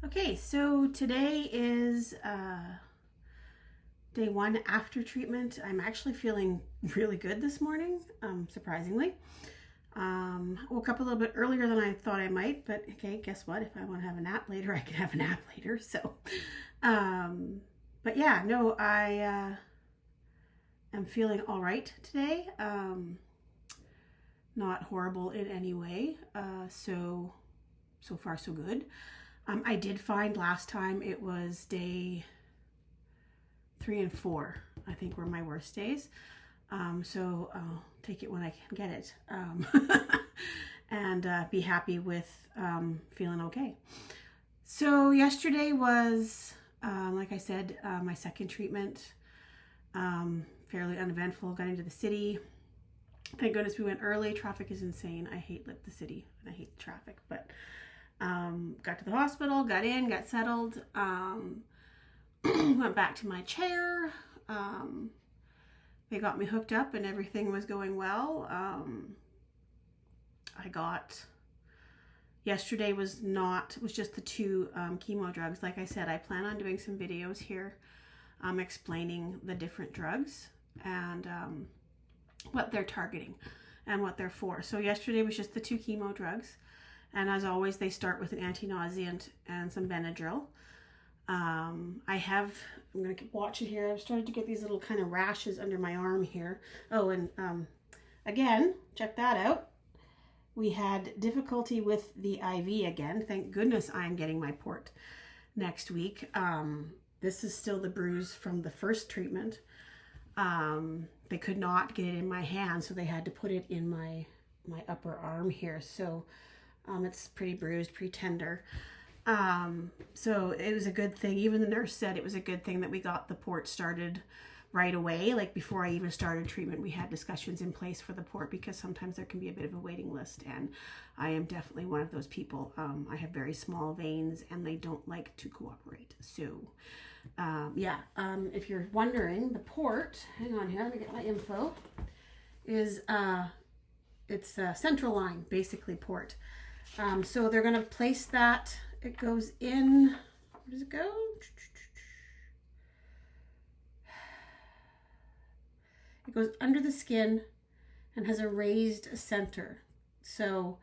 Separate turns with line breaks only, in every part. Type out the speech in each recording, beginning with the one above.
Okay, so today is day one after treatment. I'm actually feeling really good this morning, surprisingly. Woke up a little bit earlier than I thought I might, but okay, guess what? If I want to have a nap later, I can have a nap later. Um, but yeah, no, I am feeling all right today. Not horrible in any way. So far so good. I did find last time it was day 3 and 4, I think, were my worst days. So I'll take it when I can get it, and be happy with feeling okay. So yesterday was, like I said, my second treatment. Fairly uneventful. Got into the city. Thank goodness we went early. Traffic is insane. I hate the city and I hate the traffic, but got to the hospital, got in, got settled, went back to my chair. They got me hooked up and everything was going well. Yesterday was just the two chemo drugs. Like I said, I plan on doing some videos here explaining the different drugs and what they're targeting and what they're for. So yesterday was just the two chemo drugs. And as always, they start with an anti-nauseant and some Benadryl. I'm going to keep watching here. I've started to get these little kind of rashes under my arm here. Oh, and again, check that out. We had difficulty with the IV again. Thank goodness I'm getting my port next week. This is still the bruise from the first treatment. They could not get it in my hand, so they had to put it in my upper arm here. So it's pretty bruised, pretty tender. So it was a good thing. Even the nurse said it was a good thing that we got the port started right away. Like before I even started treatment, we had discussions in place for the port because sometimes there can be a bit of a waiting list. And I am definitely one of those people. I have very small veins and they don't like to cooperate. So if you're wondering, the port, hang on here, let me get my info, is it's a central line, basically port. So they're going to place that. It goes in, where does it go? It goes under the skin and has a raised center. So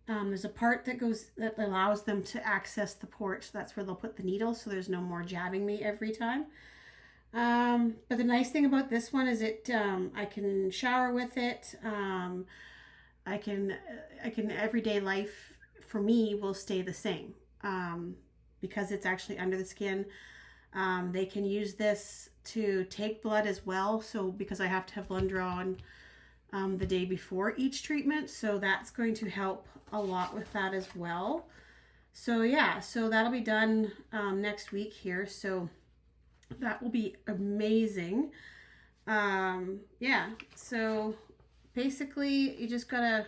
there's a part that allows them to access the port. So that's where they'll put the needle, so there's no more jabbing me every time. But the nice thing about this one is I can shower with it. I can everyday life for me will stay the same because it's actually under the skin. They can use this to take blood as well. So because I have to have blood drawn the day before each treatment, so that's going to help a lot with that as well. So yeah, so that'll be done next week here. So that will be amazing. So basically you just gotta,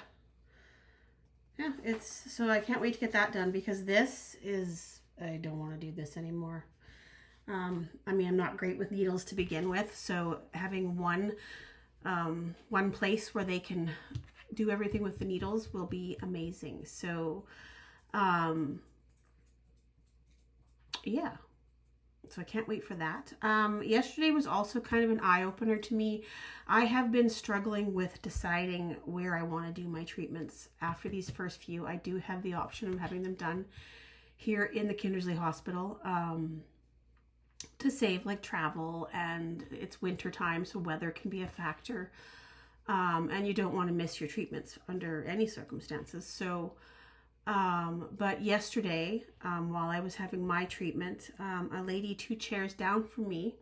so I can't wait to get that done because I don't want to do this anymore. I'm not great with needles to begin with, so having one place where they can do everything with the needles will be amazing. So, so I can't wait for that. Yesterday was also kind of an eye-opener to me. I have been struggling with deciding where I want to do my treatments after these first few. I do have the option of having them done here in the Kindersley Hospital to save like travel, and it's winter time, so weather can be a factor. And you don't want to miss your treatments under any circumstances. So but yesterday, while I was having my treatment, a lady 2 chairs down from me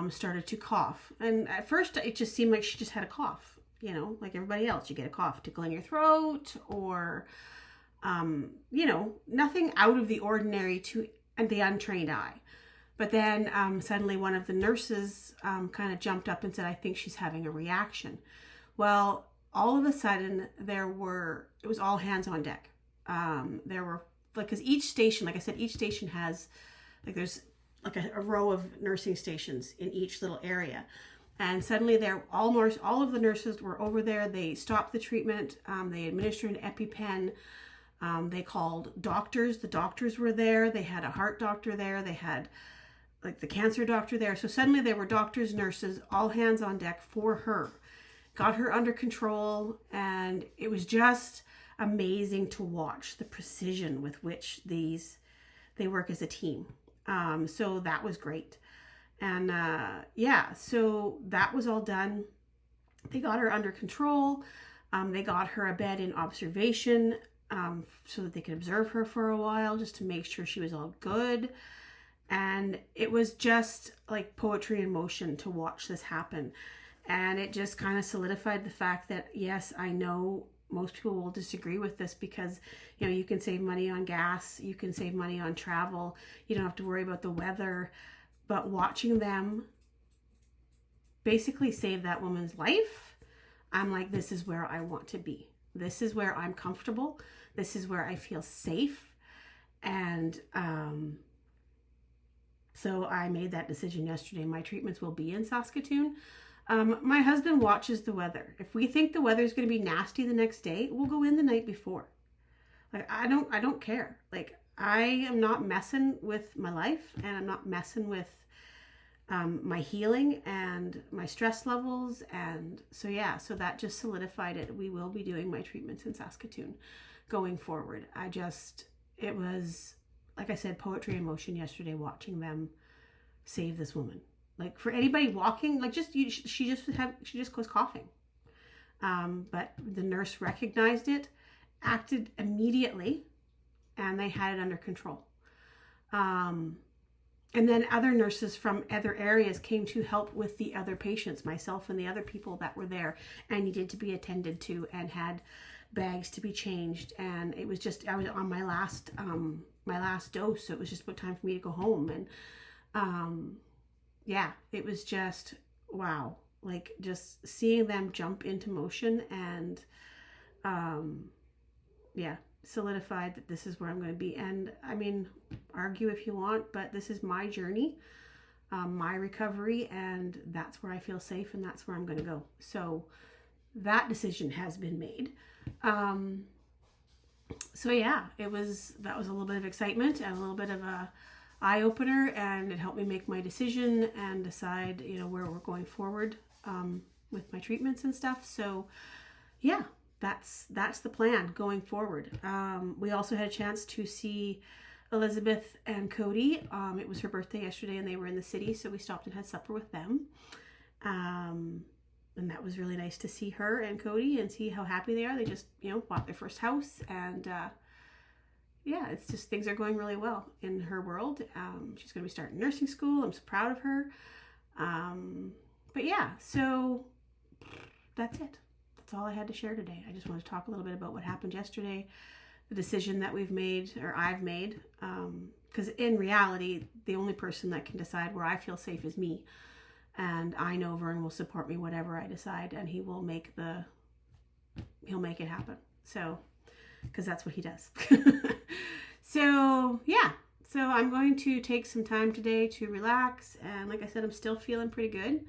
started to cough. And at first it just seemed like she just had a cough, like everybody else. You get a cough, tickle in your throat, or, nothing out of the ordinary to the untrained eye. But then suddenly one of the nurses kind of jumped up and said, I think she's having a reaction. Well, all of a sudden it was all hands on deck. There were, because each station, like I said, each station has, there's like a row of nursing stations in each little area. And suddenly all of the nurses were over there. They stopped the treatment. They administered an EpiPen. They called doctors. The doctors were there. They had a heart doctor there. They had like the cancer doctor there. So suddenly there were doctors, nurses, all hands on deck for her. Got her under control, and it was just amazing to watch the precision with which they work as a team. So that was great. And yeah, so that was all done. They got her under control. They got her a bed in observation so that they could observe her for a while, just to make sure she was all good. And it was just like poetry in motion to watch this happen. And it just kind of solidified the fact that, yes, I know most people will disagree with this, because, you know, you can save money on gas, you can save money on travel, you don't have to worry about the weather. But watching them basically save that woman's life, I'm like, this is where I want to be. This is where I'm comfortable. This is where I feel safe. And so I made that decision yesterday. My treatments will be in Saskatoon. My husband watches the weather. If we think the weather is going to be nasty the next day, we'll go in the night before. Like, I don't care. Like, I am not messing with my life, and I'm not messing with my healing and my stress levels. And so, yeah, so that just solidified it. We will be doing my treatments in Saskatoon going forward. It was, like I said, poetry in motion yesterday, watching them save this woman. Like, for anybody walking, like, she just goes coughing. But the nurse recognized it, acted immediately, and they had it under control. And then other nurses from other areas came to help with the other patients, myself and the other people that were there and needed to be attended to and had bags to be changed. And it was just, I was on my last dose, so it was just about time for me to go home. And yeah, it was just, wow. Like, just seeing them jump into motion and yeah, solidified that this is where I'm going to be. And I mean, argue if you want, but this is my journey, my recovery, and that's where I feel safe, and that's where I'm going to go. So that decision has been made. So yeah, that was a little bit of excitement and a little bit of a eye opener, and it helped me make my decision and decide, you know, where we're going forward with my treatments and stuff. So yeah, that's the plan going forward. We also had a chance to see Elizabeth and Cody. It was her birthday yesterday, and they were in the city, so we stopped and had supper with them. And that was really nice to see her and Cody and see how happy they are. They just, you know, bought their first house, and yeah, it's just, things are going really well in her world. She's going to be starting nursing school. I'm so proud of her. But yeah, so that's it. That's all I had to share today. I just want to talk a little bit about what happened yesterday, the decision that we've made, or I've made, because in reality, the only person that can decide where I feel safe is me. And I know Vern will support me whatever I decide, and he'll make it happen. So, because that's what he does. So yeah, so I'm going to take some time today to relax, and like I said, I'm still feeling pretty good,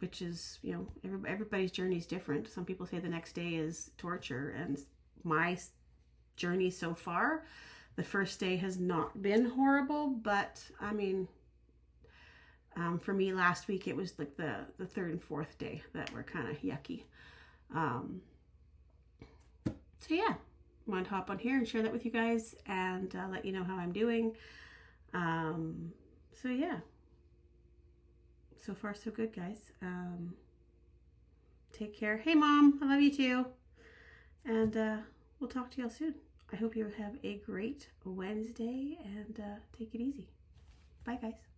which is, you know, everybody's journey is different. Some people say the next day is torture, and my journey so far, the first day has not been horrible, but I mean, for me last week, it was like the third and fourth day that were kind of yucky. So yeah, I wanted to hop on here and share that with you guys, and let you know how I'm doing. So yeah, so far so good, guys. Take care. Hey Mom, I love you too. And we'll talk to y'all soon. I hope you have a great Wednesday, and take it easy. Bye guys.